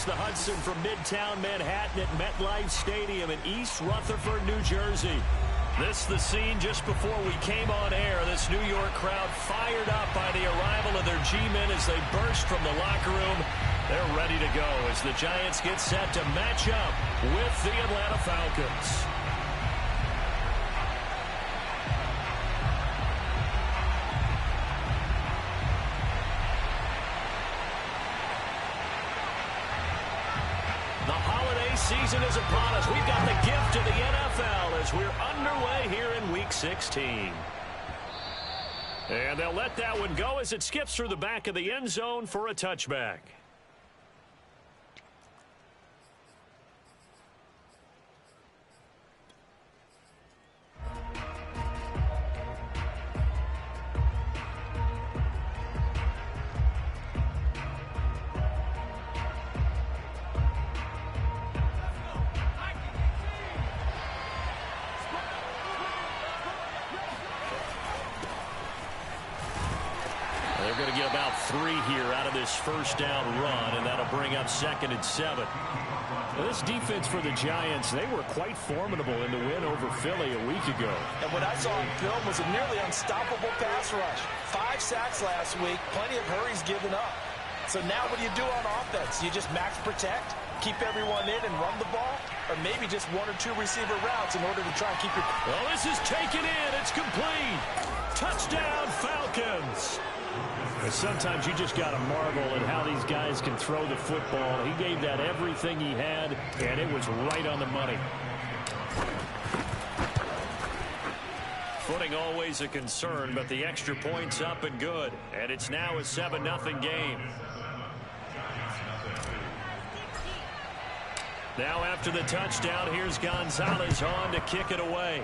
across the Hudson from Midtown Manhattan at MetLife Stadium in East Rutherford, New Jersey. This the scene just before we came on air. This New York crowd fired up by the arrival of their G-men as they burst from the locker room. They're ready to go as the Giants get set to match up with the Atlanta Falcons. Season is upon us. We've got the gift of the NFL as we're underway here in Week 16. And they'll let that one go as it skips through the back of the end zone for a touchback. They're going to get about 3 here out of this first down run, and that'll bring up 2nd and 7. Now, this defense for the Giants, they were quite formidable in the win over Philly a week ago. And what I saw on film was a nearly unstoppable pass rush. 5 sacks last week, plenty of hurries given up. So now what do you do on offense? You just max protect, keep everyone in and run the ball, or maybe just 1 or 2 receiver routes in order to try and keep your... Well, this is taken in. It's complete. Touchdown, Falcons. Sometimes you just got to marvel at how these guys can throw the football. He gave that everything he had, and it was right on the money. Footing always a concern, but the extra point's up and good. And it's now a 7-0 game. Now after the touchdown, here's Gonzalez on to kick it away.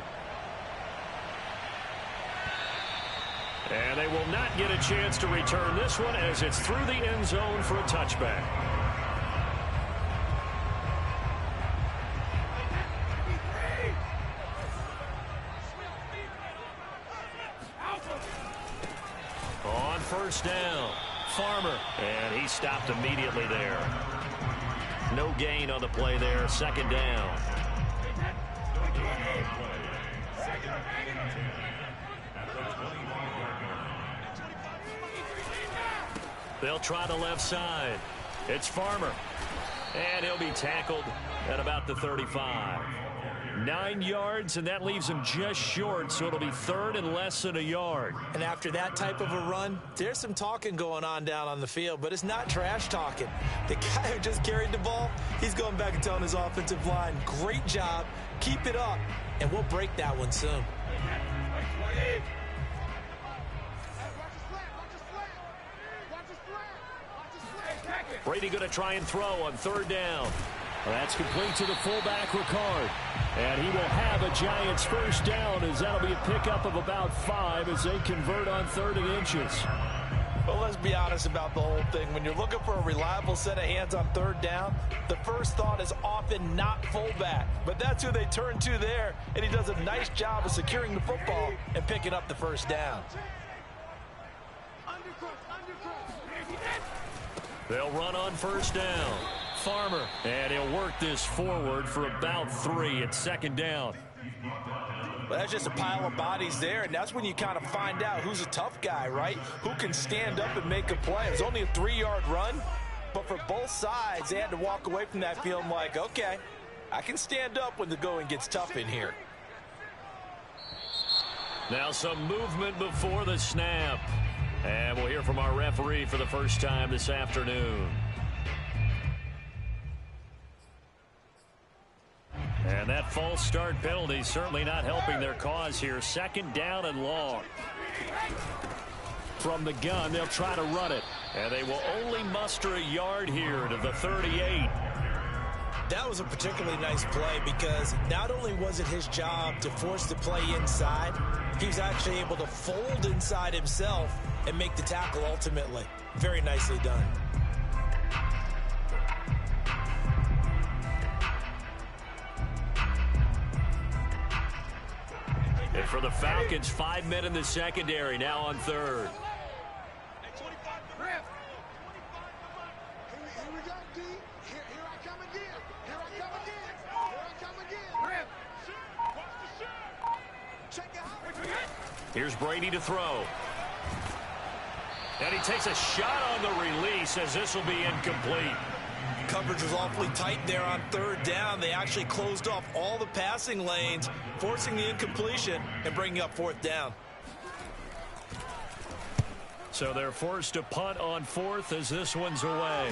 And they will not get a chance to return this one as it's through the end zone for a touchback. On first down, Farmer. And he stopped immediately there. No gain on the play there. 2nd down. They'll try the left side. It's Farmer. And he'll be tackled at about the 35. 9 yards, and that leaves him just short, so it'll be 3rd and less than a yard. And after that type of a run, there's some talking going on down on the field, but it's not trash talking. The guy who just carried the ball, he's going back and telling his offensive line, great job, keep it up, and we'll break that one soon. Brady going to try and throw on 3rd down. That's complete to the fullback, Ricard. And he will have a Giants first down as that'll be a pickup of about 5 as they convert on 3rd and inches. Well, let's be honest about the whole thing. When you're looking for a reliable set of hands on 3rd down, the first thought is often not fullback. But that's who they turn to there, and he does a nice job of securing the football and picking up the first down. They'll run on first down. Farmer, and he'll work this forward for about 3 at 2nd down. Well, that's just a pile of bodies there, and that's when you kind of find out who's a tough guy, right? Who can stand up and make a play. It was only a 3-yard run, but for both sides, they had to walk away from that feeling like, okay, I can stand up when the going gets tough in here. Now some movement before the snap. And we'll hear from our referee for the first time this afternoon. And that false start penalty certainly not helping their cause here. 2nd down and long. From the gun, they'll try to run it. And they will only muster a yard here to the 38. That was a particularly nice play because not only was it his job to force the play inside, he was actually able to fold inside himself and make the tackle ultimately. Very nicely done. And for the Falcons, 5 men in the secondary now on 3rd. Here's Brady to throw. And he takes a shot on the release as this will be incomplete. Coverage was awfully tight there on third down. They actually closed off all the passing lanes, forcing the incompletion and bringing up fourth down. So they're forced to punt on fourth as this one's away.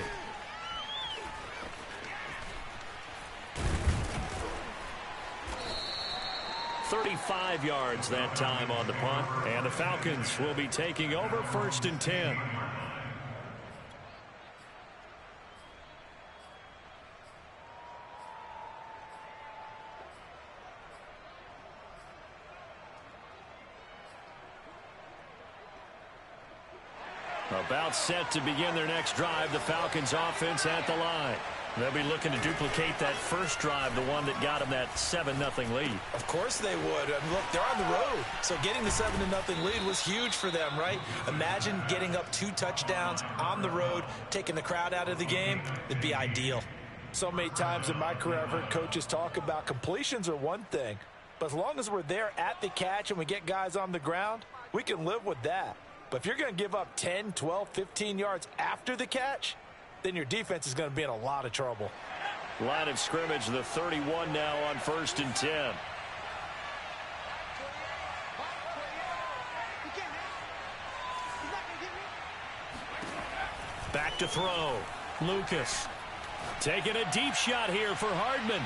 .35 yards that time on the punt, and the Falcons will be taking over 1st and 10. About set to begin their next drive, the Falcons offense at the line. They'll be looking to duplicate that first drive, the one that got them that 7-0 lead. Of course they would. I mean, look, they're on the road. So getting the 7-0 lead was huge for them, right? Imagine getting up 2 touchdowns on the road, taking the crowd out of the game. It'd be ideal. So many times in my career, I've heard coaches talk about completions are one thing. But as long as we're there at the catch and we get guys on the ground, we can live with that. But if you're going to give up 10, 12, 15 yards after the catch, then your defense is going to be in a lot of trouble. Line of scrimmage, the 31 now on 1st and 10. Back to throw. Lucas taking a deep shot here for Hardman.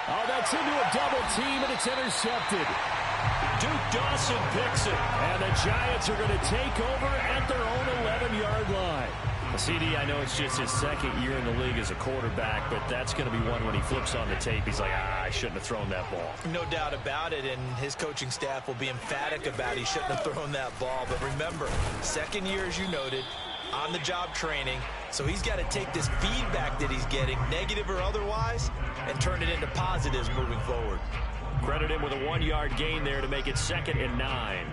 Oh, that's into a double team, and it's intercepted. Duke Dawson picks it, and the Giants are going to take over at their own 11-yard line. CD, I know it's just his 2nd year in the league as a quarterback, but that's going to be one when he flips on the tape. He's like, I shouldn't have thrown that ball. No doubt about it, and his coaching staff will be emphatic about he shouldn't have thrown that ball. But remember, 2nd year, as you noted, on-the-job training, so he's got to take this feedback that he's getting, negative or otherwise, and turn it into positives moving forward. Credit him with a 1-yard gain there to make it 2nd and 9.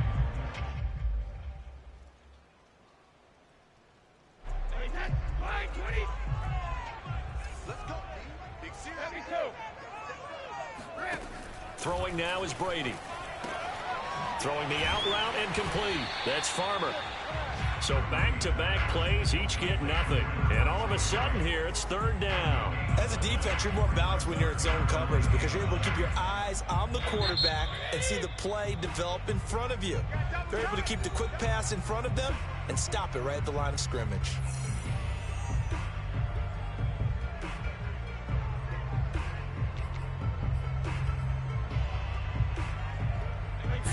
Throwing now is Brady. Throwing the out route and complete. That's Farmer. So back-to-back plays, each get nothing. And all of a sudden here, it's 3rd down. As a defense, you're more balanced when you're in zone coverage because you're able to keep your eyes on the quarterback and see the play develop in front of you. They're able to keep the quick pass in front of them and stop it right at the line of scrimmage.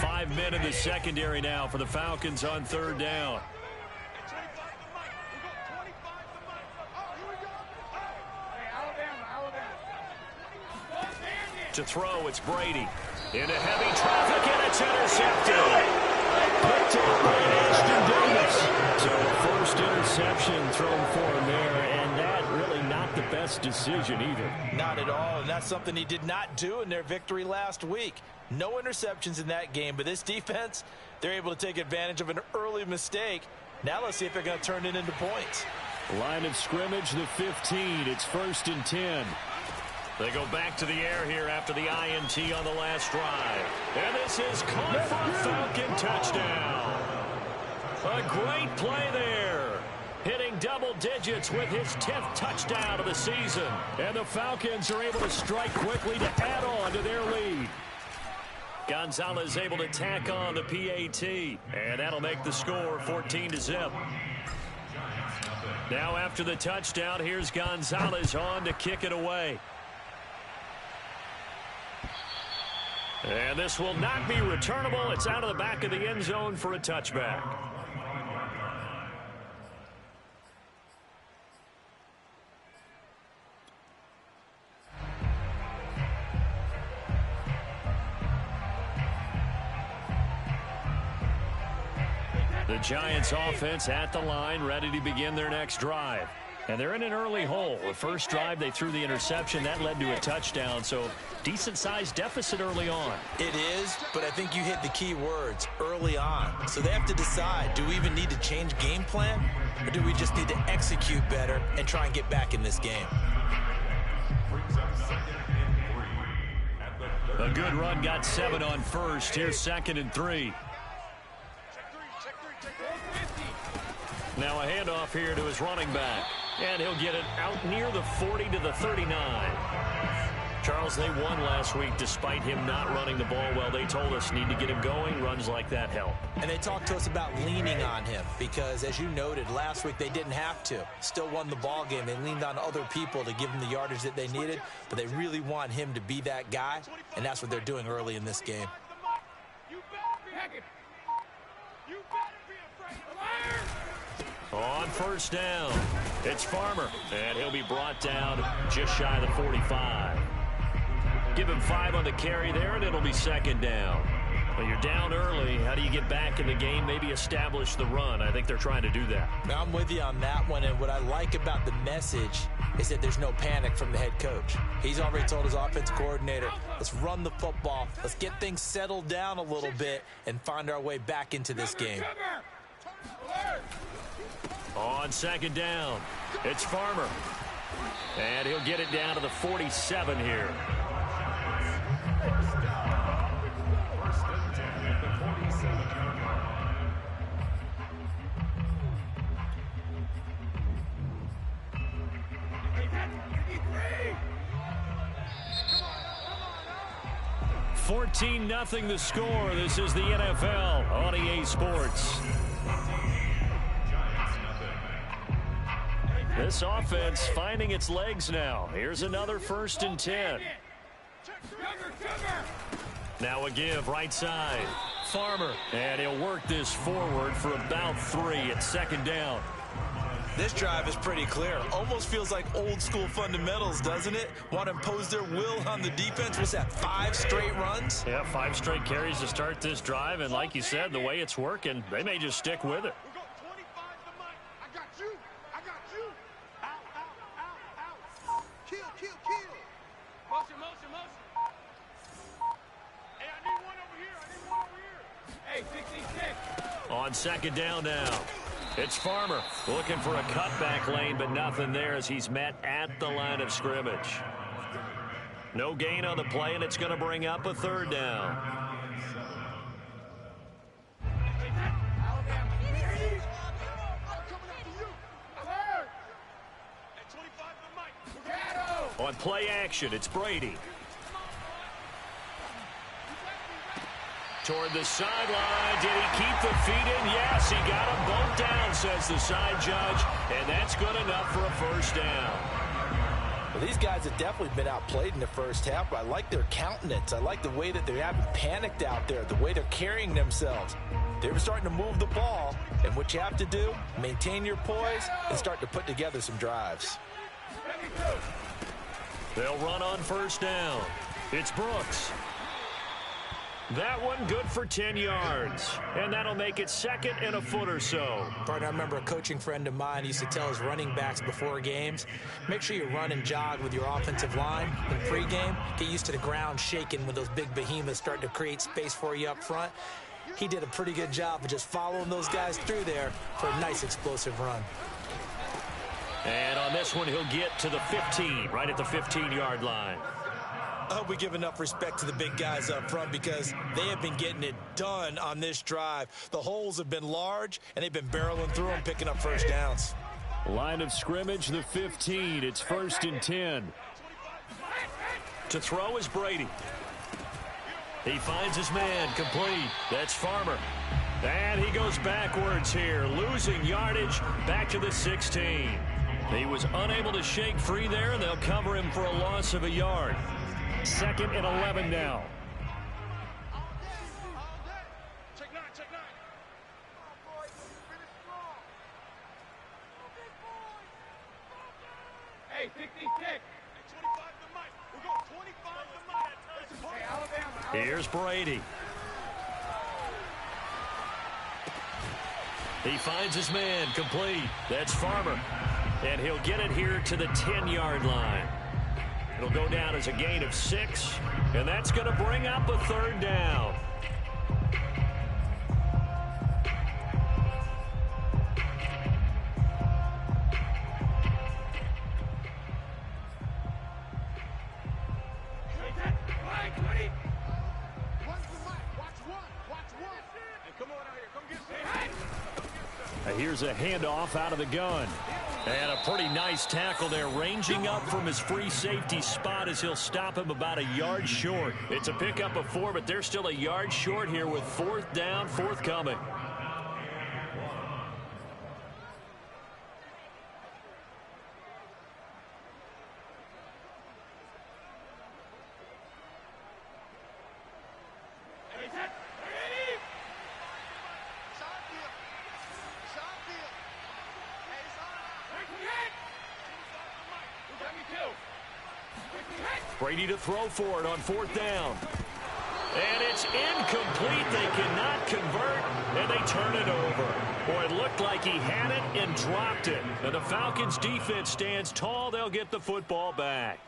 Five men in the secondary now for the Falcons on 3rd down. To throw, it's Brady. Into heavy traffic, and it's intercepted. Picked up by Ashton Davis. So first interception thrown for him there, and that really not the best decision either. Not at all, and that's something he did not do in their victory last week. No interceptions in that game, but this defense, they're able to take advantage of an early mistake. Now let's see if they're going to turn it into points. Line of scrimmage, the 15. It's 1st and 10. They go back to the air here after the INT on the last drive. And this is caught for a Falcon touchdown. A great play there. Hitting double digits with his 10th touchdown of the season. And the Falcons are able to strike quickly to add on to their lead. Gonzalez able to tack on the PAT. And that'll make the score 14-0. Now after the touchdown, here's Gonzalez on to kick it away. And this will not be returnable. It's out of the back of the end zone for a touchback. The Giants offense at the line, ready to begin their next drive. And they're in an early hole. The first drive, they threw the interception. That led to a touchdown, so decent-sized deficit early on. It is, but I think you hit the key words, early on. So they have to decide, do we even need to change game plan, or do we just need to execute better and try and get back in this game? A good run got 7 on first. Here's 2nd and 3. Now a handoff here to his running back. And he'll get it out near the 40 to the 39. Charles, they won last week despite him not running the ball well. They told us need to get him going. Runs like that help. And they talked to us about leaning on him because, as you noted, last week they didn't have to. Still won the ball game. They leaned on other people to give them the yardage that they needed, but they really want him to be that guy, and that's what they're doing early in this game. On first down, it's Farmer, and he'll be brought down just shy of the 45. Give him 5 on the carry there, and it'll be 2nd down. Well, you're down early. How do you get back in the game, maybe establish the run? I think they're trying to do that. Now, I'm with you on that one, and what I like about the message is that there's no panic from the head coach. He's already told his offensive coordinator, let's run the football, let's get things settled down a little bit and find our way back into this game. On 2nd down, it's Farmer. And he'll get it down to the 47 here. $14-0 the score. This is the NFL on EA Sports. This offense finding its legs now. Here's another 1st and 10. Now a give right side. Farmer. And he'll work this forward for about 3 at 2nd down. This drive is pretty clear. Almost feels like old school fundamentals, doesn't it? Want to impose their will on the defense. What's that, 5 straight runs? Yeah, 5 straight carries to start this drive. And like you said, the way it's working, they may just stick with it. On 2nd down now, it's Farmer looking for a cutback lane, but nothing there as he's met at the line of scrimmage. No gain on the play, and it's going to bring up a 3rd down. On play action, it's Brady. Toward the sideline. Did he keep the feet in? Yes, he got them both down, says the side judge, and that's good enough for a 1st down. Well, these guys have definitely been outplayed in the first half, but I like their countenance. I like the way that they haven't panicked out there, the way they're carrying themselves. They're starting to move the ball, and what you have to do, maintain your poise and start to put together some drives. They'll run on 1st down. It's Brooks. That one good for 10 yards, and that'll make it 2nd and a foot or so. Partner, I remember a coaching friend of mine used to tell his running backs before games, make sure you run and jog with your offensive line in pregame. Get used to the ground shaking when those big behemoths start to create space for you up front. He did a pretty good job of just following those guys through there for a nice explosive run. And on this one, he'll get to the 15, right at the 15-yard line. I hope we give enough respect to the big guys up front because they have been getting it done on this drive. The holes have been large, and they've been barreling through them, picking up 1st downs. Line of scrimmage, the 15. It's 1st and 10. To throw is Brady. He finds his man, complete. That's Farmer. And he goes backwards here, losing yardage back to the 16. He was unable to shake free there, and they'll cover him for a loss of a yard. 2nd and 11 now. Hey, 66. Here's Brady. He finds his man, complete. That's Farmer. And he'll get it here to the 10-yard line. It'll go down as a gain of 6, and that's going to bring up a 3rd down. Here's a handoff out of the gun. And a pretty nice tackle there, ranging up from his free safety spot as he'll stop him about a yard short. It's a pickup of 4, but they're still a yard short here with 4th down forthcoming. Brady to throw for it on 4th down. And it's incomplete. They cannot convert, and they turn it over. Boy, it looked like he had it and dropped it. And the Falcons' defense stands tall. They'll get the football back.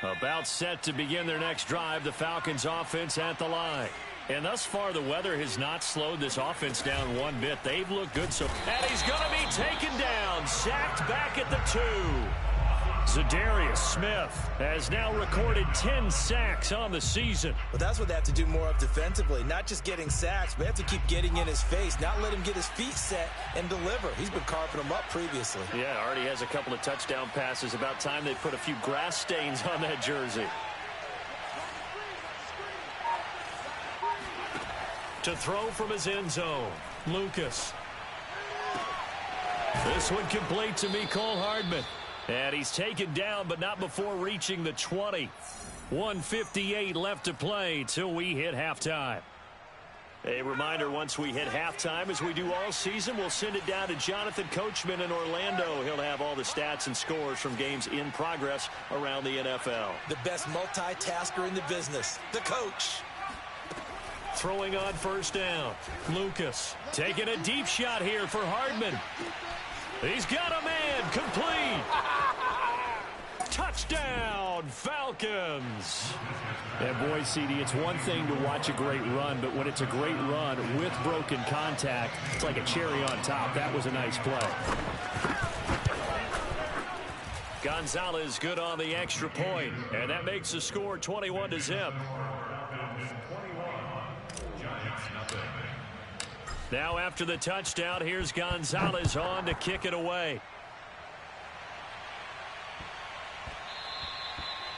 About set to begin their next drive, the Falcons offense at the line. And thus far, the weather has not slowed this offense down one bit. They've looked good. And he's going to be taken down, sacked back at the 2. Zadarius Smith has now recorded 10 sacks on the season. Well, that's what they have to do more of defensively. Not just getting sacks, but they have to keep getting in his face, not let him get his feet set and deliver. He's been carving them up previously. Yeah, already has a couple of touchdown passes. About time they put a few grass stains on that jersey. To throw from his end zone, Lucas. This one complete to Mecole Hardman. And he's taken down, but not before reaching the 20. 1:58 left to play till we hit halftime. A reminder, once we hit halftime, as we do all season, we'll send it down to Jonathan Coachman in Orlando. He'll have all the stats and scores from games in progress around the NFL. The best multitasker in the business, the coach. Throwing on 1st down, Lucas taking a deep shot here for Hardman. He's got a man, complete. Touchdown, Falcons. And boy, CD, it's one thing to watch a great run, but when it's a great run with broken contact, it's like a cherry on top. That was a nice play. Gonzalez good on the extra point, and that makes the score 21-0. Now after the touchdown, here's Gonzalez on to kick it away.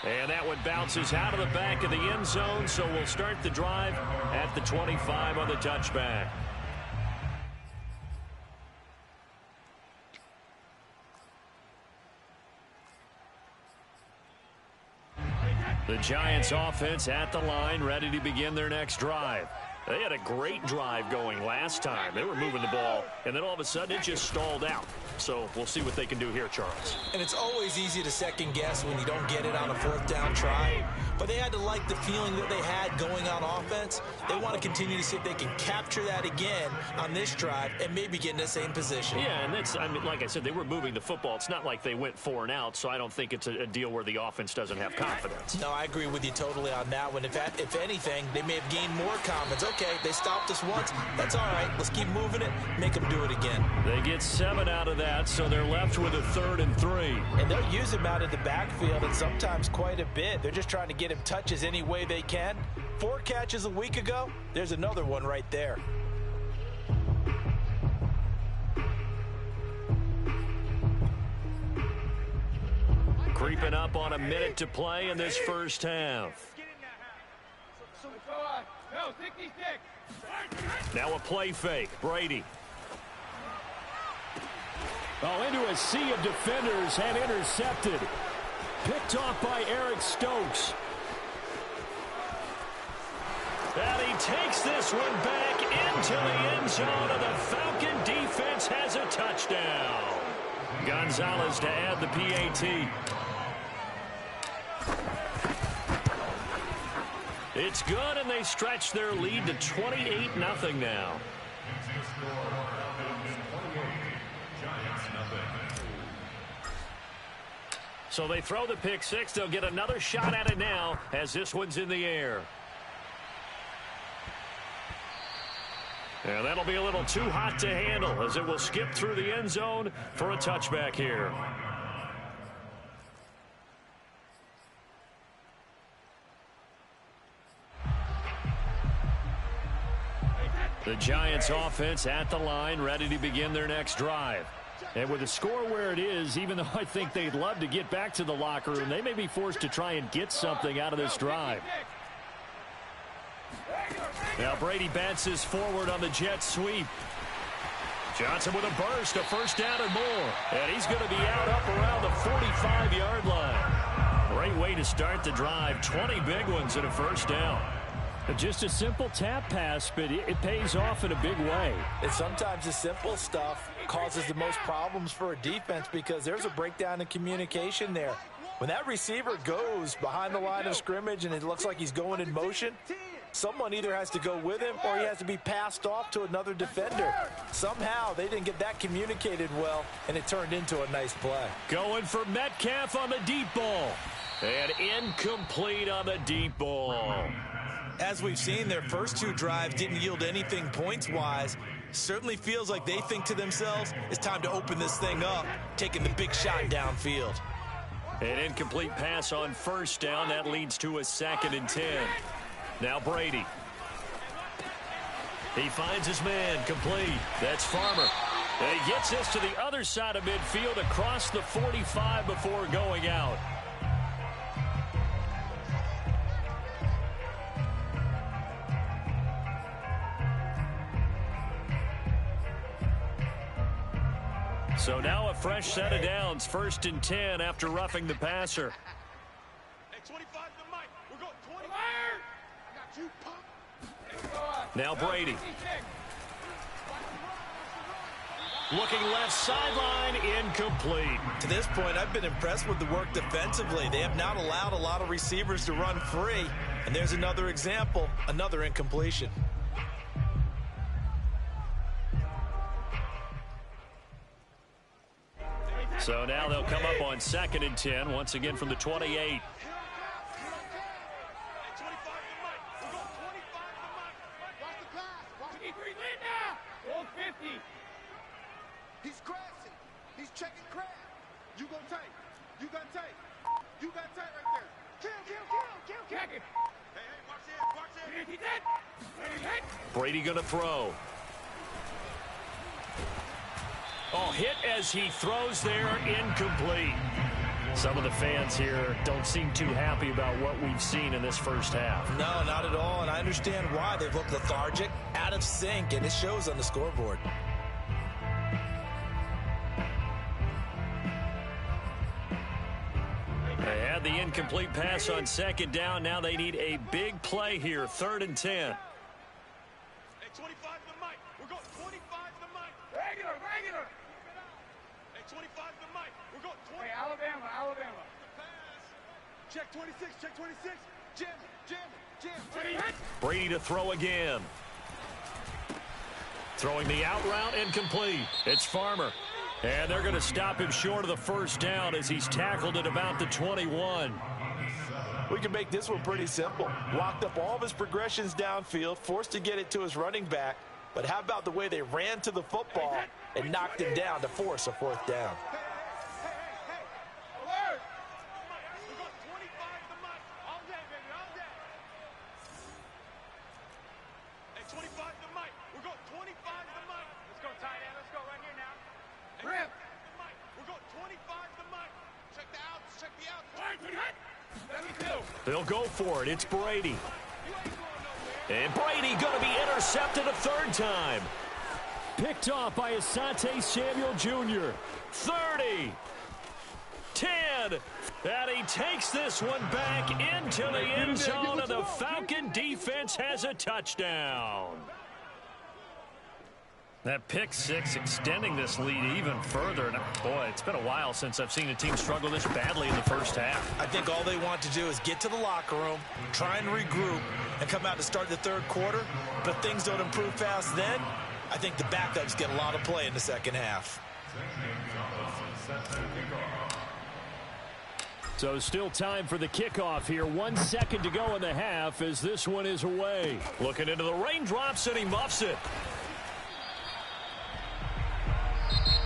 And that one bounces out of the back of the end zone, so we'll start the drive at the 25 on the touchback. The Giants offense at the line, ready to begin their next drive. They had a great drive going last time. They were moving the ball, and then all of a sudden it just stalled out. So we'll see what they can do here, Charles. And it's always easy to second guess when you don't get it on a 4th down try. But they had to like the feeling that they had going on offense. They want to continue to see if they can capture that again on this drive and maybe get in the same position. Yeah, and that's, I mean, like I said, they were moving the football. It's not like they went 4 and out, so I don't think it's a deal where the offense doesn't have confidence. No, I agree with you totally on that one. If anything, they may have gained more confidence. Okay, they stopped us once. That's all right. Let's keep moving it. Make them do it again. They get 7 out of that, so they're left with a 3rd and 3. And they'll use him out of the backfield, and sometimes quite a bit. They're just trying to get him touches any way they can. 4 catches a week ago. There's another one right there. Creeping up on a minute to play in this first half. Now a play fake. Brady. Oh, into a sea of defenders and intercepted. Picked off by Eric Stokes. And he takes this one back into the end zone, and the Falcon defense has a touchdown. Gonzalez to add the PAT. It's good, and they stretch their lead to 28-0 now. So they throw the pick six. They'll get another shot at it now as this one's in the air. And that'll be a little too hot to handle as it will skip through the end zone for a touchback here. The Giants offense at the line, ready to begin their next drive. And with the score where it is, even though I think they'd love to get back to the locker room, they may be forced to try and get something out of this drive. Now Brady bounces forward on the jet sweep. Johnson with a burst, a first down and more. And he's going to be out up around the 45-yard line. Great way to start the drive. 20 big ones and a first down. Just a simple tap pass, but it pays off in a big way. And sometimes the simple stuff causes the most problems for a defense because there's a breakdown in communication there. When that receiver goes behind the line of scrimmage and it looks like he's going in motion, someone either has to go with him or he has to be passed off to another defender. Somehow they didn't get that communicated well, and it turned into a nice play. Going for Metcalf on the deep ball. And incomplete on the deep ball. As we've seen, their first two drives didn't yield anything points-wise. Certainly feels like they think to themselves, it's time to open this thing up, taking the big shot downfield. An incomplete pass on first down. That leads to a 2nd and 10. Now Brady. He finds his man complete. That's Farmer. And he gets this to the other side of midfield across the 45 before going out. So now a fresh set of downs. 1st and 10 after roughing the passer. Now Brady. Looking left sideline, incomplete. To this point, I've been impressed with the work defensively. They have not allowed a lot of receivers to run free. And there's another example, another incompletion. So now they'll come up on 2nd and 10, once again from the 28. He's crashing. He's checking crash. You gonna take. You got take. You got take right there. Kill. Hey, watch it. Brady gonna throw. Oh, hit as he throws there, incomplete. Some of the fans here don't seem too happy about what we've seen in this first half. No, not at all, and I understand why. They've looked lethargic, out of sync, and it shows on the scoreboard. They had the incomplete pass on 2nd down. Now they need a big play here, 3rd and 10. Hey, 25 to the mic. We're going 25 to the mic. Regular. Hey, 25 to the mic. We're going 20. Hey, Alabama. Check 26. Jam. Brady to throw again. Throwing the out route, incomplete. It's Farmer. And they're going to stop him short of the first down as he's tackled at about the 21. We can make this one pretty simple. Locked up all of his progressions downfield, forced to get it to his running back. But how about the way they ran to the football and knocked him down to force a 4th down? Alert! We're going 25 to the mic. All day, baby, all day. Hey, 25 to the mic. We're going 25 to the mic. Let's go, tight end. Let's go right here now. Rip. We're going 25 to the mic. Check the outs. Check the outs. They'll go for it. It's Brady. And Brady going to be intercepted a 3rd time. Picked off by Asante Samuel Jr. 30. 10. And he takes this one back into the end zone, and the Falcon defense has a touchdown. That pick six extending this lead even further. And boy, it's been a while since I've seen a team struggle this badly in the first half. I think all they want to do is get to the locker room, try and regroup, and come out to start the 3rd quarter. But if things don't improve fast then, I think the backups get a lot of play in the 2nd half. So still time for the kickoff here. 1 second to go in the half as this one is away. Looking into the raindrops, and he muffs it.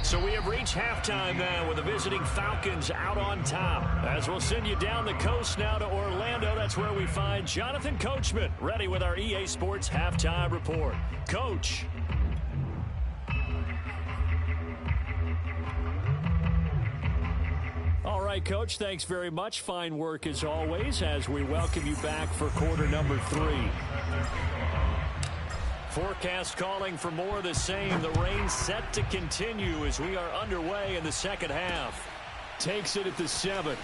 So we have reached halftime now with the visiting Falcons out on top. As we'll send you down the coast now to Orlando, that's where we find Jonathan Coachman, ready with our EA Sports halftime report. Coach. All right, Coach, thanks very much. Fine work as always as we welcome you back for quarter number 3. Forecast calling for more of the same. The rain set to continue as we are underway in the second half. Takes it at the 7.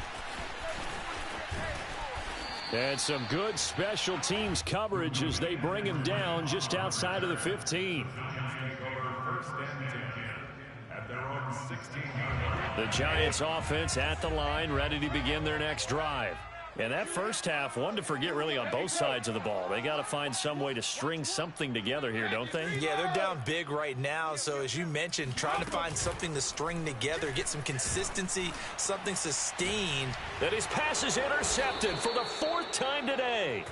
And some good special teams coverage as they bring him down just outside of the 15. The Giants offense at the line, ready to begin their next drive. And that first half, one to forget really on both sides of the ball. They got to find some way to string something together here, don't they? Yeah, they're down big right now. So as you mentioned, trying to find something to string together, get some consistency, something sustained. That his pass is intercepted for the 4th time today.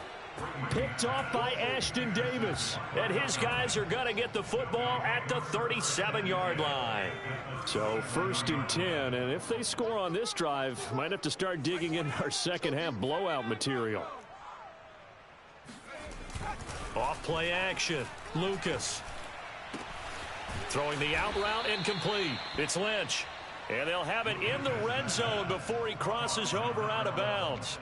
Picked off by Ashton Davis. And his guys are going to get the football at the 37-yard line. So 1st and 10, and if they score on this drive, might have to start digging in our second half blowout material. Off play action. Lucas. Throwing the out route incomplete. It's Lynch. And they'll have it in the red zone before he crosses over out of bounds.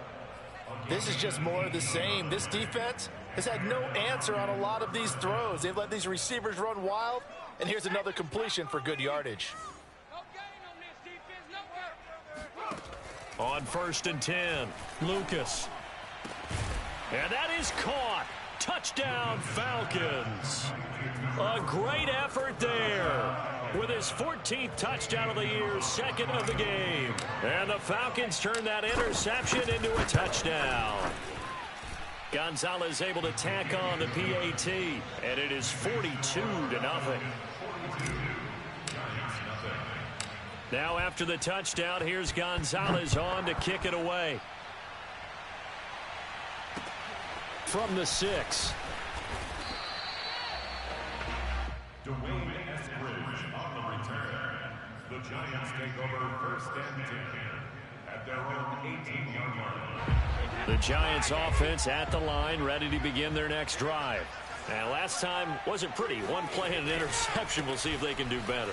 This is just more of the same. This defense has had no answer on a lot of these throws. They've let these receivers run wild, and here's another completion for good yardage. On 1st and 10, Lucas. And that is caught. Touchdown, Falcons. A great effort there. With his 14th touchdown of the year, 2nd of the game. And the Falcons turn that interception into a touchdown. Gonzalez able to tack on the PAT, and it is 42-0. Now after the touchdown, here's Gonzalez on to kick it away. From the 6. The Giants take over 1st and 10 at their own 18-yard line. The Giants offense at the line, ready to begin their next drive. And last time wasn't pretty. One play and an interception. We'll see if they can do better.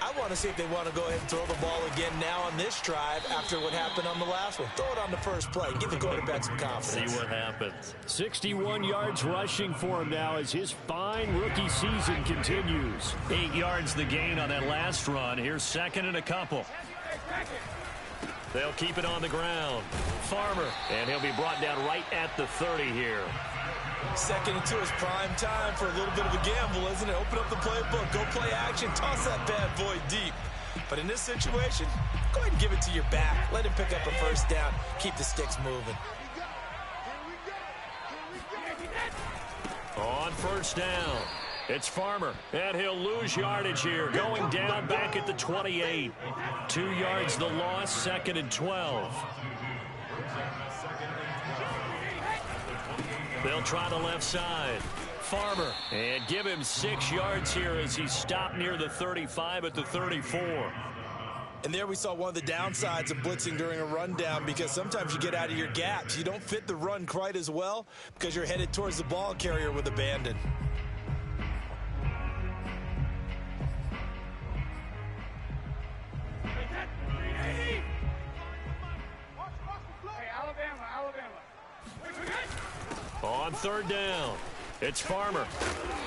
I want to see if they want to go ahead and throw the ball again now on this drive after what happened on the last one. Throw it on the first play. Give the quarterback some confidence. See what happens. 61 yards rushing for him now as his fine rookie season continues. 8 yards the gain on that last run. Here's 2nd and a couple. They'll keep it on the ground. Farmer, and he'll be brought down right at the 30 here. 2nd and 2 is prime time for a little bit of a gamble, isn't it? Open up the playbook, go play action, toss that bad boy deep. But in this situation, go ahead and give it to your back. Let him pick up a 1st down. Keep the sticks moving. On 1st down, it's Farmer, and he'll lose yardage here, going down back at the 28. 2 yards the loss, 2nd and 12. They'll try the left side. Farmer, and give him 6 yards here as he's stopped near the 35 at the 34. And there we saw one of the downsides of blitzing during a rundown, because sometimes you get out of your gaps. You don't fit the run quite as well because you're headed towards the ball carrier with abandon. On 3rd down, it's Farmer.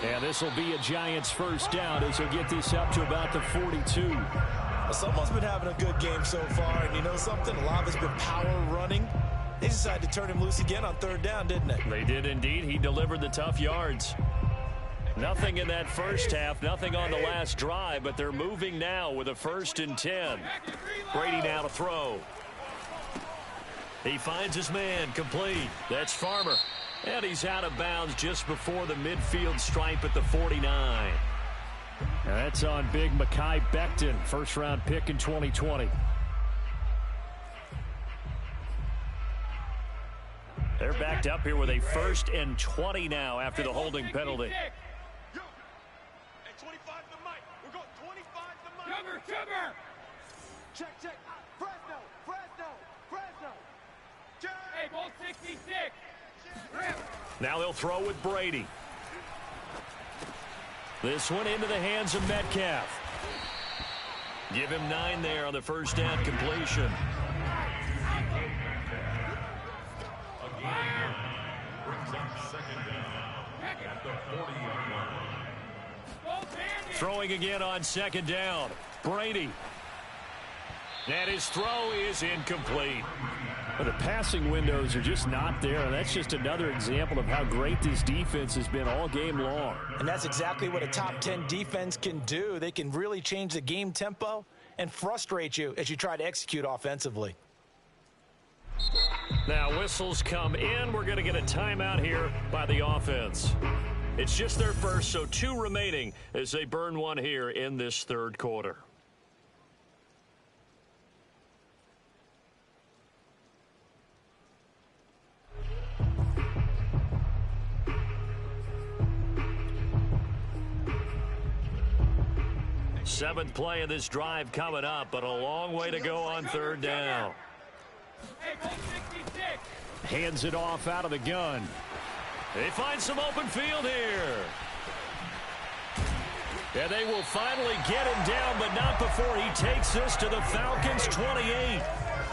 And this will be a Giants 1st down as he'll get this up to about the 42. Well, someone's been having a good game so far, and you know something? A lot of it's been power running. They decided to turn him loose again on 3rd down, didn't they? They did indeed. He delivered the tough yards. Nothing in that first half, nothing on the last drive, but they're moving now with a 1st and 10. Brady now to throw. He finds his man, complete. That's Farmer. And he's out of bounds just before the midfield stripe at the 49. And that's on big Mekhi Becton, 1st-round pick in 2020. They're backed up here with a 1st and 20 now after the holding penalty. Yo, at 25 the mic. We're going 25 the mic. Check. Fresno. Hey, W16. Now they'll throw with Brady. This one into the hands of Metcalf. Give him 9 there on the first down completion. Throwing again on second down. Brady. And his throw is incomplete. Well, the passing windows are just not there, and that's just another example of how great this defense has been all game long. And that's exactly what a top 10 defense can do. They can really change the game tempo and frustrate you as you try to execute offensively. Now whistles come in. We're going to get a timeout here by the offense. It's just their first, so 2 remaining as they burn one here in this third quarter. Seventh play of this drive coming up, but a long way to go on third down. Hey, W16. Hands it off out of the gun. They find some open field here. And they will finally get him down, but not before he takes this to the Falcons' 28.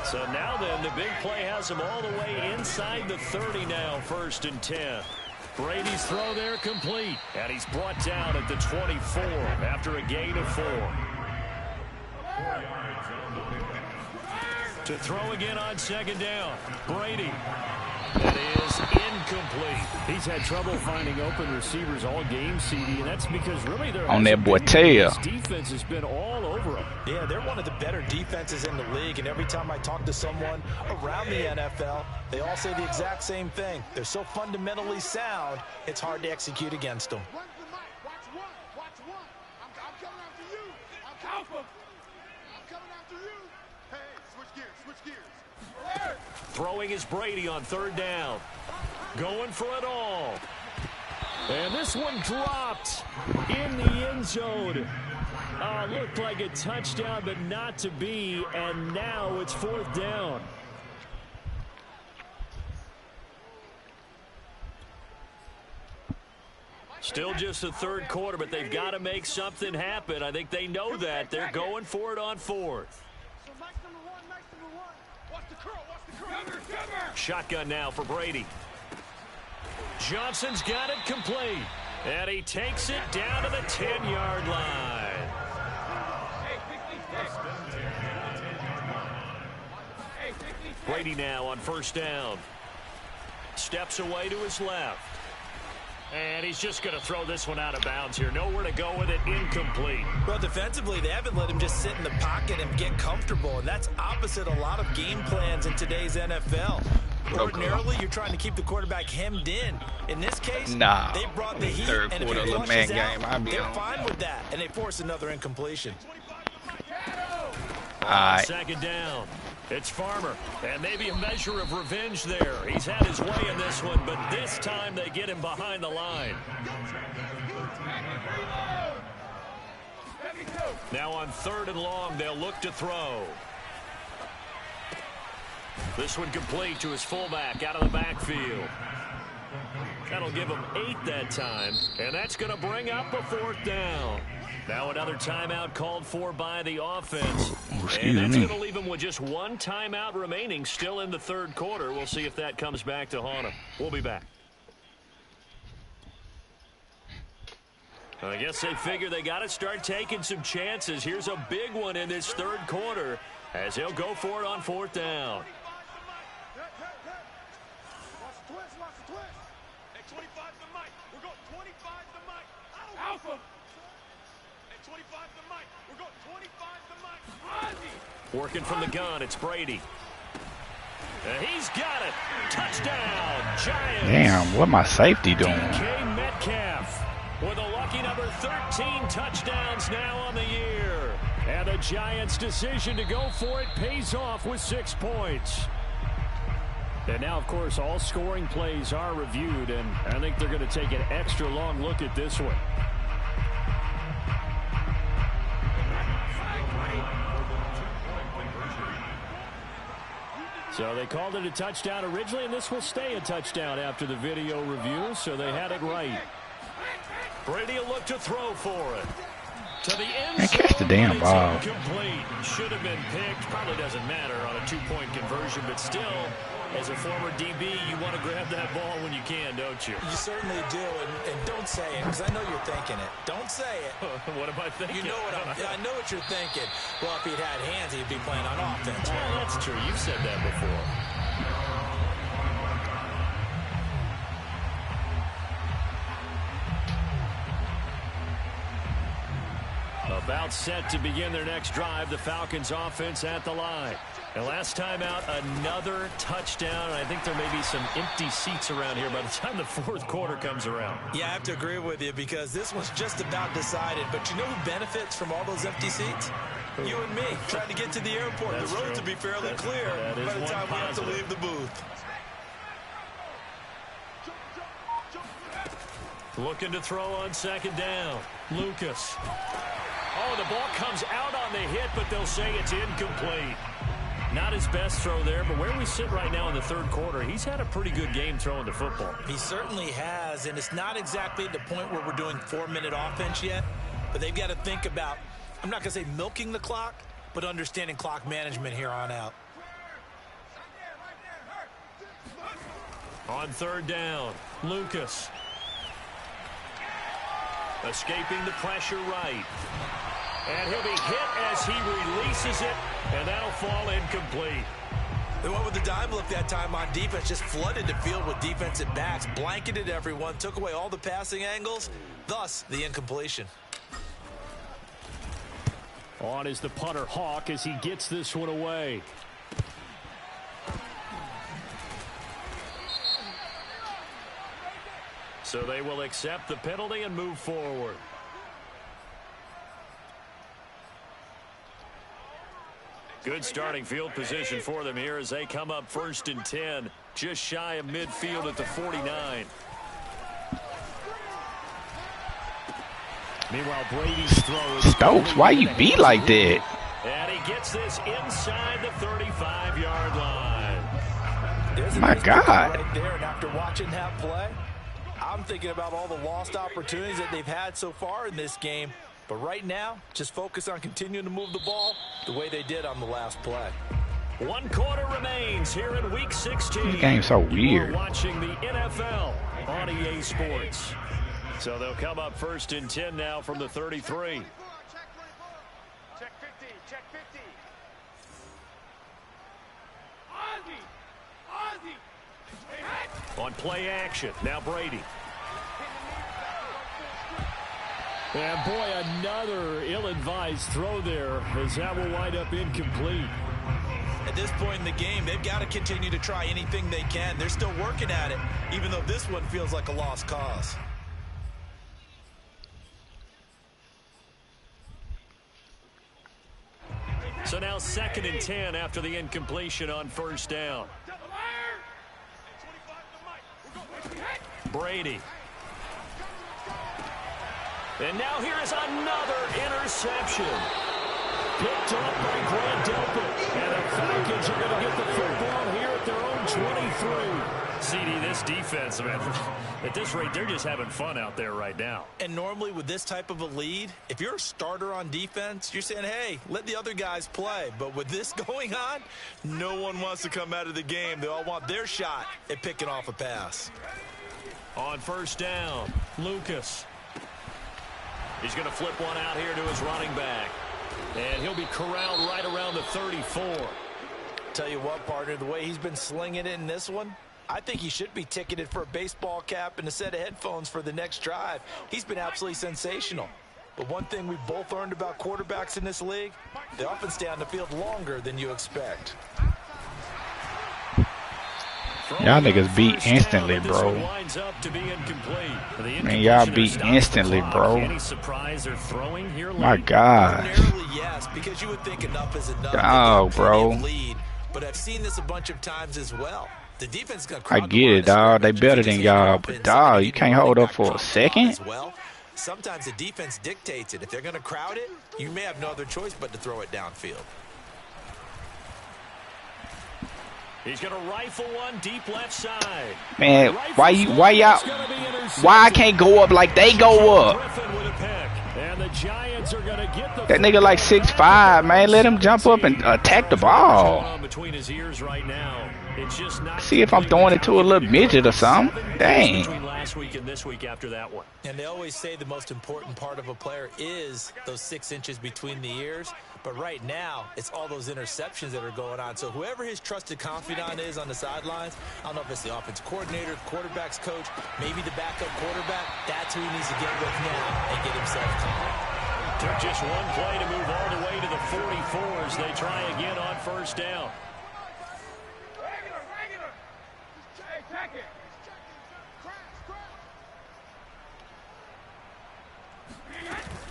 So now then, the big play has him all the way inside the 30 now, 1st and 10. Brady's throw there complete, and he's brought down at the 24 after a gain of 4. To throw again on second down, Brady. That is incomplete. He's had trouble finding open receivers all game, CD, and that's because really they're on that boy tail. His defense has been all over him. Yeah, they're one of the better defenses in the league, and every time I talk to someone around the NFL, they all say the exact same thing. They're so fundamentally sound, it's hard to execute against them. Run to the mic. Watch one. I'm coming after you. I'm coming after you. Hey, switch gears. Throwing is Brady on third down. Going for it all. And this one dropped in the end zone. Looked like a touchdown, but not to be. And now it's 4th down. Still just the third quarter, but they've got to make something happen. I think they know that. They're going for it on 4th. So nice number one. Watch the curl. Cover. Shotgun now for Brady. Johnson's got it complete. And he takes it down to the 10-yard line. Hey, 66. Brady now on first down. Steps away to his left. And he's just going to throw this one out of bounds here. Nowhere to go with it. Incomplete. Well, defensively, they haven't let him just sit in the pocket and get comfortable, and that's opposite a lot of game plans in today's NFL. Ordinarily, you're trying to keep the quarterback hemmed in. In this case, they brought the heat, third and if quarter he little flushes man game, out, be they're on. fine with that, and they force another incompletion. Second down. It's Farmer, and maybe a measure of revenge there. He's had his way in this one, but this time they get him behind the line. Now on 3rd and long, they'll look to throw. This one complete to his fullback out of the backfield. That'll give him 8 that time, and that's going to bring up a 4th down. Now another timeout called for by the offense. And that's going to leave him with just 1 timeout remaining still in the third quarter. We'll see if that comes back to haunt him. We'll be back. I guess they figure they got to start taking some chances. Here's a big one in this third quarter as he'll go for it on 4th down. Watch the twist. Hey, 25 to Mike. We're going 25 to Mike. Alpha. Hey, 25 to Mike. We're going 25 to Mike. Ozzy. Working from the gun, it's Brady. And he's got it. Touchdown, Giants. Damn, what my safety doing? DK Metcalf with a lucky number 13 touchdowns now on the year. And the Giants' decision to go for it pays off with 6 points. And now, of course, all scoring plays are reviewed, and I think they're going to take an extra long look at this one. So they called it a touchdown originally, and this will stay a touchdown after the video review, so they had it right. Brady will look to throw for it. To the end Man, catch the damn ball. Incomplete. Should have been picked. Probably doesn't matter on a 2-point conversion, but still, as a former DB, you want to grab that ball when you can, don't you? You certainly do, and don't say it, because I know you're thinking it. Don't say it. What am I thinking? You know what I know what you're thinking. Well, if he'd had hands, he'd be playing on offense. Yeah, that's true. You've said that before. About set to begin their next drive, the Falcons offense at the line. And last time out, another touchdown. I think there may be some empty seats around here by the time the fourth quarter comes around. Yeah, I have to agree with you because this one's just about decided. But you know who benefits from all those empty seats? You and me, trying to get to the airport. That's the road true. to be fairly clear by the time we have to leave the booth. Looking to throw on second down. Lucas. Oh, the ball comes out on the hit, but they'll say it's incomplete. Not his best throw there, but where we sit right now in the third quarter, he's had a pretty good game throwing the football. He certainly has, and it's not exactly at the point where we're doing 4-minute offense yet, but they've got to think about, I'm not going to say milking the clock, but understanding clock management here on out. On third down, Lucas. Escaping the pressure right. And he'll be hit as he releases it, and that'll fall incomplete. They went with the dime look that time on defense, just flooded the field with defensive backs, blanketed everyone, took away all the passing angles, thus the incompletion. On is the punter Hawk as he gets this one away. So they will accept the penalty and move forward. Good starting field position for them here as they come up 1st and 10, just shy of midfield at the 49. Meanwhile, Brady's throw is Stokes, why you be like that? And he gets this inside the 35-yard line. There's My God. right there, and after watching that play, I'm thinking about all the lost opportunities that they've had so far in this game. But right now, just focus on continuing to move the ball the way they did on the last play. 1 quarter remains here in Week 16. This game's so weird. You're watching the NFL on EA Sports. So they'll come up 1st and 10 now from the 33. Check 50, check 50. Ozzy! On play action, now Brady. And boy, another ill-advised throw there as that will wind up incomplete. At this point in the game, they've got to continue to try anything they can. They're still working at it, even though this one feels like a lost cause. So now 2nd and 10 after the incompletion on 1st down. Brady. And now here is another interception. Picked up by Grant Delpit. And the Falcons are going to get the football here at their own 23. CD, this defense, man, at this rate, they're just having fun out there right now. And normally with this type of a lead, if you're a starter on defense, you're saying, hey, let the other guys play. But with this going on, no one wants to come out of the game. They all want their shot at picking off a pass. On 1st down, Lucas. He's going to flip one out here to his running back. And he'll be corralled right around the 34. Tell you what, partner, the way he's been slinging it in this one, I think he should be ticketed for a baseball cap and a set of headphones for the next drive. He's been absolutely sensational. But one thing we've both learned about quarterbacks in this league, they often stay on the field longer than you expect. Y'all niggas beat instantly, bro. Man, y'all beat instantly, bro. My God. Yes, because you would think enough is enough. Dog, bro. Lead, but I've seen this a bunch of times as well. The defense is gonna I get it, dog. They better than y'all, but dog, you can't hold up for a second. Well, sometimes the defense dictates it. If they're going to crowd it, you may have no other choice but to throw it downfield. He's going to rifle one deep left side. Man, why I can't go up like they go up? And the Giants are going to get the that nigga like 6'5", man. Let him jump up and attack the ball. Between his ears right now. It's just not see if I'm throwing it to a little midget or something. Dang. Between last week and this week after that one. And they always say the most important part of a player is those 6 inches between the ears. But right now, it's all those interceptions that are going on. So whoever his trusted confidant is on the sidelines, I don't know if it's the offensive coordinator, quarterback's coach, maybe the backup quarterback, that's who he needs to get with now and get himself calm. Took just one play to move all the way to the 44s. They try again on first down.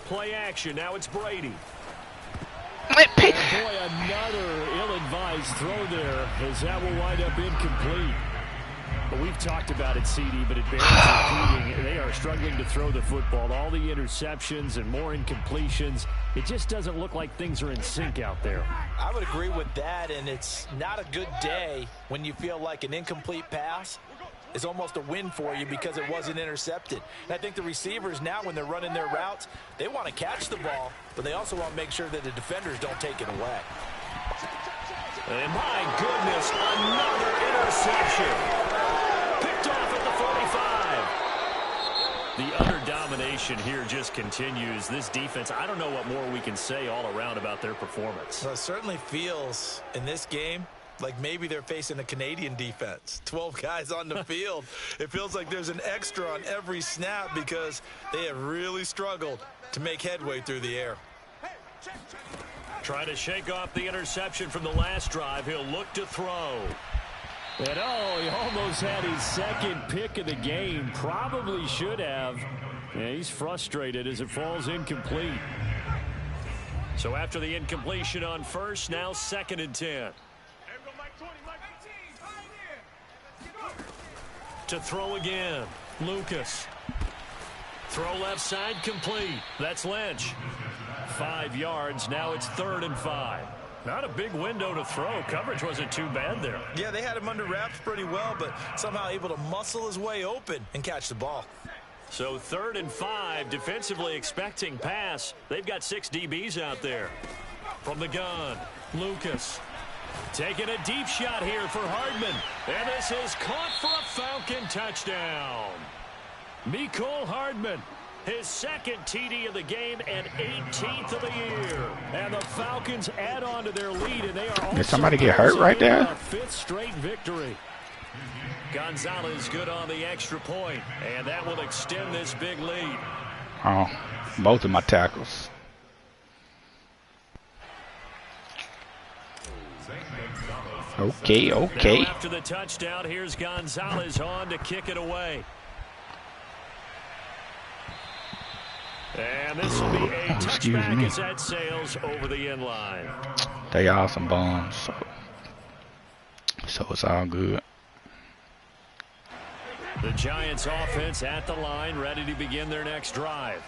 Play action. Now it's Brady. Boy, another ill-advised throw there, as that will wind up incomplete. But we've talked about it, CD, but it bears repeating. They are struggling to throw the football. All the interceptions and more incompletions. It just doesn't look like things are in sync out there. I would agree with that, and it's not a good day when you feel like an incomplete pass is almost a win for you because it wasn't intercepted. And I think the receivers now, when they're running their routes, they want to catch the ball, but they also want to make sure that the defenders don't take it away. And my goodness, another interception. Picked off at the 45. The utter domination here just continues. This defense, I don't know what more we can say all around about their performance. Well, it certainly feels in this game like maybe they're facing a Canadian defense. 12 guys on the field. It feels like there's an extra on every snap because they have really struggled to make headway through the air. Trying to shake off the interception from the last drive. He'll look to throw. And he almost had his second pick of the game. Probably should have. Yeah, he's frustrated as it falls incomplete. So after the incompletion on first, now 2nd and 10. To throw again. Lucas. Throw left side complete. That's Lynch. 5 yards. Now it's 3rd and 5. Not a big window to throw. Coverage wasn't too bad there. Yeah, they had him under wraps pretty well, but somehow able to muscle his way open and catch the ball. So 3rd and 5, defensively expecting pass. They've got 6 DBs out there. From the gun, Lucas. Taking a deep shot here for Hardman. And this is caught for a Falcon touchdown. Mecole Hardman, his 2nd TD of the game and 18th of the year. And the Falcons add on to their lead, and they are also did somebody get hurt right there? A 5th straight victory. Gonzalez good on the extra point, and that will extend this big lead. Oh, both of my tackles. Okay. Now after the touchdown, here's Gonzalez on to kick it away. And this will be a touchback as that sails over the end line. They are some bombs, so it's all good. The Giants offense at the line, ready to begin their next drive.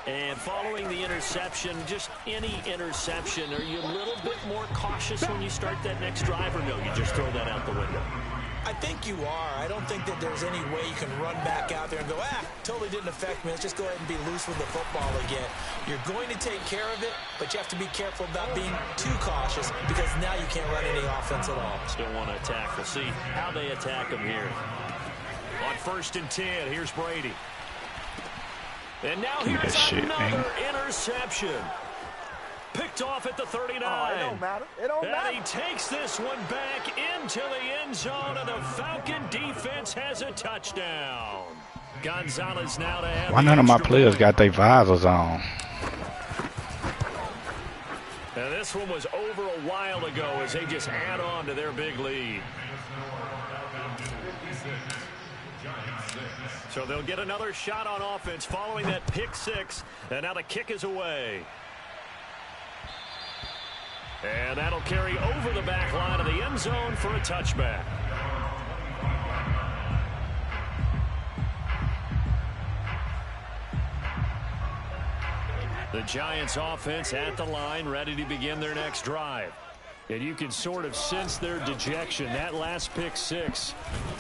And following the interception, just any interception, are you a little bit more cautious when you start that next drive, or no, you just throw that out the window? I think you are. I don't think that there's any way you can run back out there and go, totally didn't affect me. Let's just go ahead and be loose with the football again. You're going to take care of it, but you have to be careful about being too cautious because now you can't run any offense at all. Still want to attack. We'll see how they attack them here. On 1st and 10, here's Brady. And now here's another interception. Picked off at the 39. Oh, it don't matter. It don't matter. And he takes this one back into the end zone, and the Falcon defense has a touchdown. Gonzalez now to have. Why none of my players got their visors on? And this one was over a while ago as they just add on to their big lead. So they'll get another shot on offense following that pick 6. And now the kick is away. And that'll carry over the back line of the end zone for a touchback. The Giants offense at the line, ready to begin their next drive. And you can sort of sense their dejection. That last pick six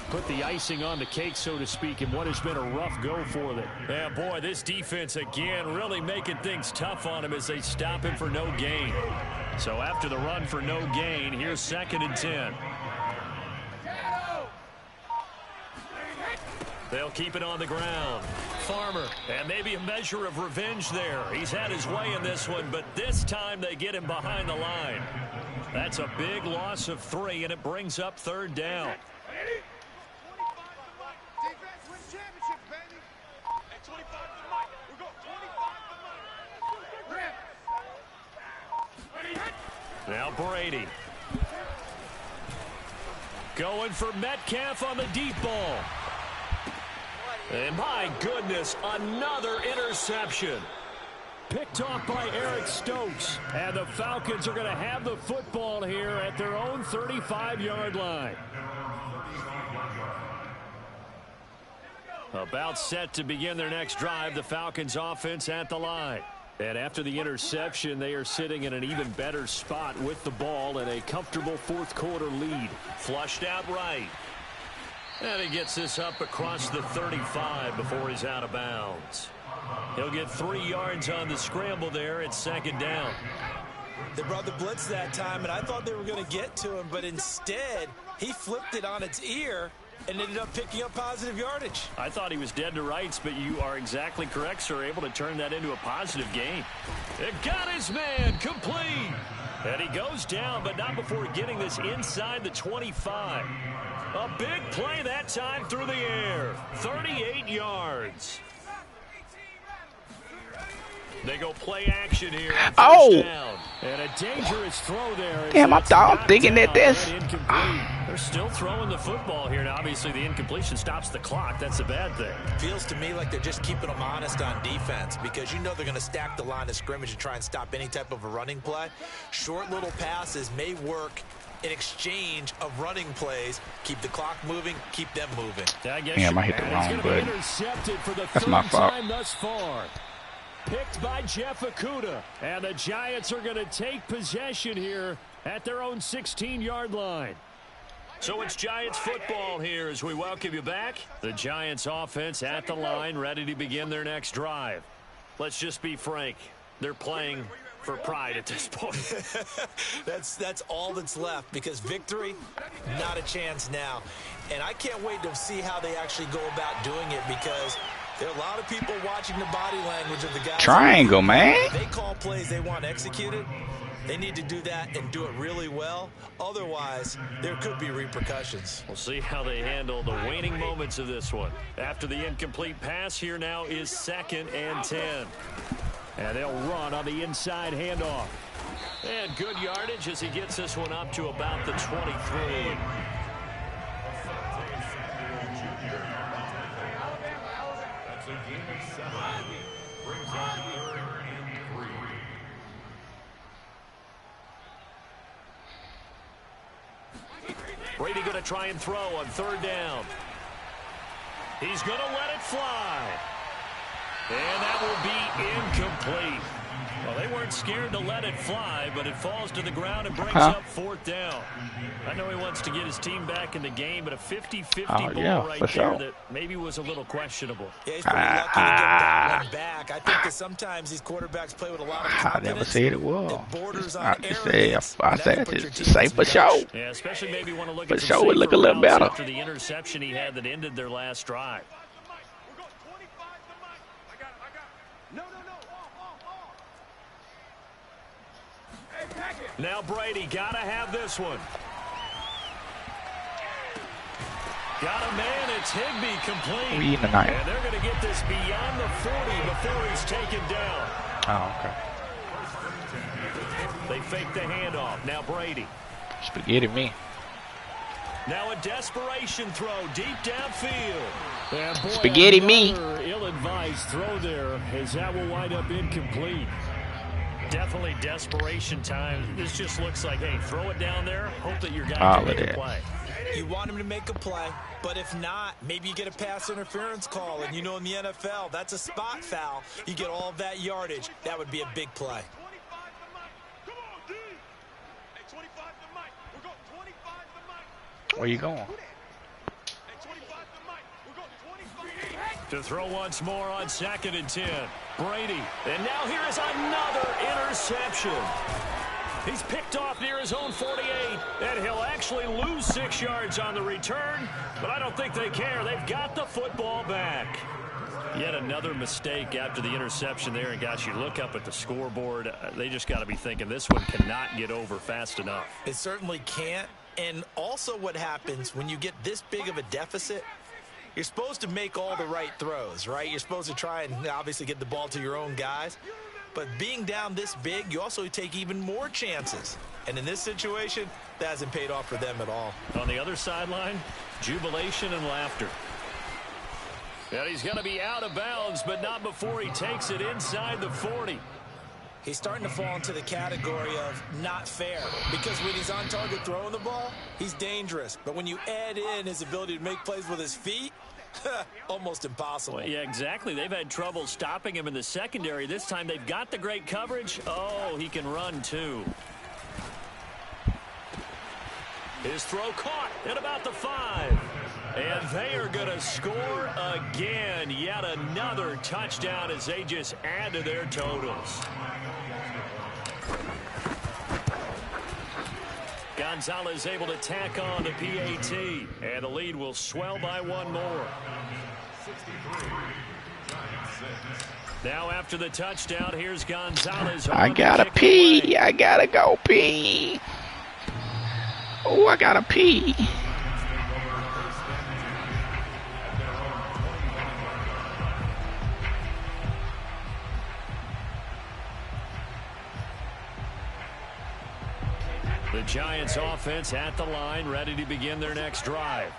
put the icing on the cake, so to speak, in what has been a rough go for them. Yeah, boy, this defense again really making things tough on him as they stop him for no gain. So after the run for no gain, here's 2nd and 10. They'll keep it on the ground. Farmer, and maybe a measure of revenge there. He's had his way in this one, but this time they get him behind the line. That's a big loss of 3, and it brings up 3rd down. Defense wins championships, baby. At 25 to the mic. We're going 25 to the mic. Now Brady. Going for Metcalf on the deep ball. And my goodness, another interception. Picked off by Eric Stokes. And the Falcons are going to have the football here at their own 35-yard line. About set to begin their next drive, the Falcons offense at the line. And after the interception, they are sitting in an even better spot with the ball and a comfortable 4th quarter lead. Flushed out right. And he gets this up across the 35 before he's out of bounds. He'll get 3 yards on the scramble there at 2nd down. They brought the blitz that time, and I thought they were going to get to him, but instead he flipped it on its ear and ended up picking up positive yardage. I thought he was dead to rights, but you are exactly correct, sir. Able to turn that into a positive gain. It got his man complete. And he goes down, but not before getting this inside the 25. A big play that time through the air. 38 yards. They go play action here. Oh! Down. And a dangerous throw there. Damn, I'm thinking that this. They're still throwing the football here. Now, obviously, the incompletion stops the clock. That's a bad thing. Feels to me like they're just keeping them honest on defense because you know they're going to stack the line of scrimmage and try and stop any type of a running play. Short little passes may work in exchange of running plays. Keep the clock moving, keep them moving. Damn, I hit the wrong button. That's my fault. Thus far. Picked by Jeff Okudah. And the Giants are going to take possession here at their own 16-yard line. So it's Giants football here as we welcome you back. The Giants offense at the line, ready to begin their next drive. Let's just be frank. They're playing for pride at this point. That's all that's left because victory, not a chance now. And I can't wait to see how they actually go about doing it because there are a lot of people watching the body language of the guys. Triangle, man. If they call plays they want executed, they need to do that and do it really well. Otherwise, there could be repercussions. We'll see how they handle the waning moments of this one. After the incomplete pass, here now is 2nd and 10. And they'll run on the inside handoff. And good yardage as he gets this one up to about the 23. That's a gain of 7. Brings up 3rd and 3. Brady going to try and throw on 3rd down. He's going to let it fly. And that will be incomplete. Well, they weren't scared to let it fly, but it falls to the ground and brings up 4th down. I know he wants to get his team back in the game, but a 50-50 ball right there that maybe was a little questionable. Yeah, he's pretty lucky to get that one back. I think that sometimes these quarterbacks play with a lot of confidence. I never said it was. It borders on I said it's safe for sure. Yeah, especially maybe want to look for at sure, it look a little better after the interception he had that ended their last drive. Now Brady got to have this one. Got a man, it's Higbee complete. And they're going to get this beyond the 40 before he's taken down. Oh, okay. They fake the handoff. Now Brady. Spaghetti me. Now a desperation throw deep downfield. And boy, spaghetti me. Ill-advised throw there as that will wind up incomplete. Definitely desperation time. This just looks like, hey, throw it down there. Hope that your guy can make a play. You want him to make a play, but if not, maybe you get a pass interference call. And you know in the NFL, that's a spot foul. You get all of that yardage. That would be a big play. 25 to Mike. Come on, D. Hey, 25 to Where you going? To throw once more on 2nd and 10. Brady. And now here is another interception. He's picked off near his own 48, and he'll actually lose 6 yards on the return, but I don't think they care. They've got the football back. Yet another mistake after the interception there, and gosh, you look up at the scoreboard, they just got to be thinking this one cannot get over fast enough. It certainly can't, and also what happens when you get this big of a deficit, you're supposed to make all the right throws, right? You're supposed to try and obviously get the ball to your own guys. But being down this big, you also take even more chances. And in this situation, that hasn't paid off for them at all. On the other sideline, jubilation and laughter. And he's going to be out of bounds, but not before he takes it inside the 40. He's starting to fall into the category of not fair, because when he's on target throwing the ball, he's dangerous. But when you add in his ability to make plays with his feet, almost impossible. Well, yeah, exactly. They've had trouble stopping him in the secondary. This time they've got the great coverage. Oh, he can run too. His throw caught at about the 5. And they are going to score again. Yet another touchdown as they just add to their totals. Gonzalez able to tack on the PAT. And the lead will swell by 1 more. Now after the touchdown, here's Gonzalez. I gotta pee. I gotta go pee. Oh, I gotta pee. The Giants offense at the line, ready to begin their next drive.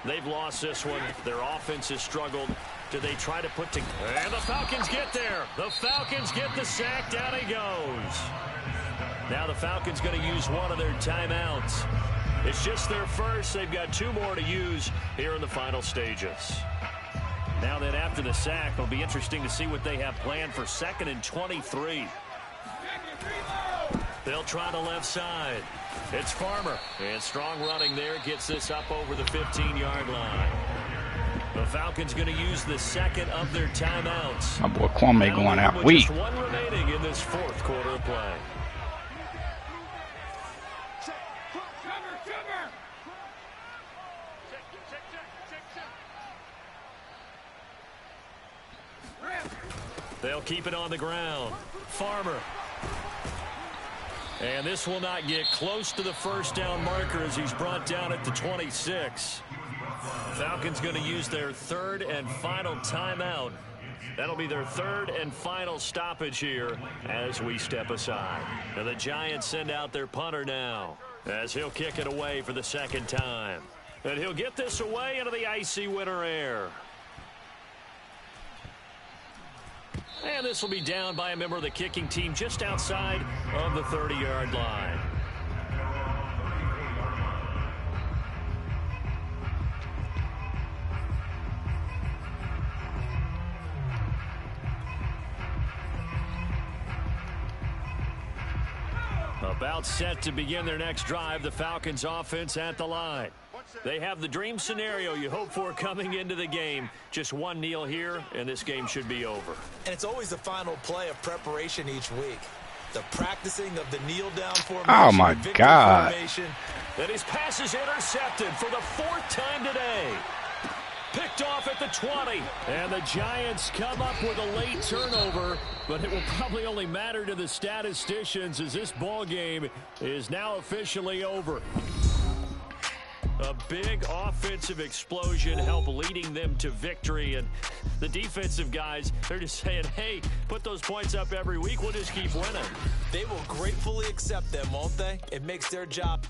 They've lost this one. Their offense has struggled. Do they try to put together? And the Falcons get there. The Falcons get the sack. Down he goes. Now the Falcons going to use one of their timeouts. It's just their first. They've got 2 more to use here in the final stages. Now that after the sack, it'll be interesting to see what they have planned for 2nd and 23. They'll try the left side. It's Farmer. And strong running there gets this up over the 15-yard line. The Falcons going to use the 2nd of their timeouts. My boy Kwame going out weak. Just 1 remaining in this 4th quarter of play. They'll keep it on the ground. Farmer. And this will not get close to the first down marker as he's brought down at the 26. Falcons going to use their 3rd and final timeout. That'll be their 3rd and final stoppage here as we step aside. And the Giants send out their punter now as he'll kick it away for the 2nd time. And he'll get this away into the icy winter air. And this will be down by a member of the kicking team just outside of the 30-yard line. About set to begin their next drive, the Falcons offense at the line. They have the dream scenario you hope for coming into the game. Just 1 kneel here, and this game should be over. And it's always the final play of preparation each week. The practicing of the kneel-down formation. Oh, my God. And his pass is intercepted for the 4th time today. Picked off at the 20. And the Giants come up with a late turnover, but it will probably only matter to the statisticians as this ball game is now officially over. A big offensive explosion helped leading them to victory. And the defensive guys, they're just saying, hey, put those points up every week. We'll just keep winning. They will gratefully accept them, won't they? It makes their job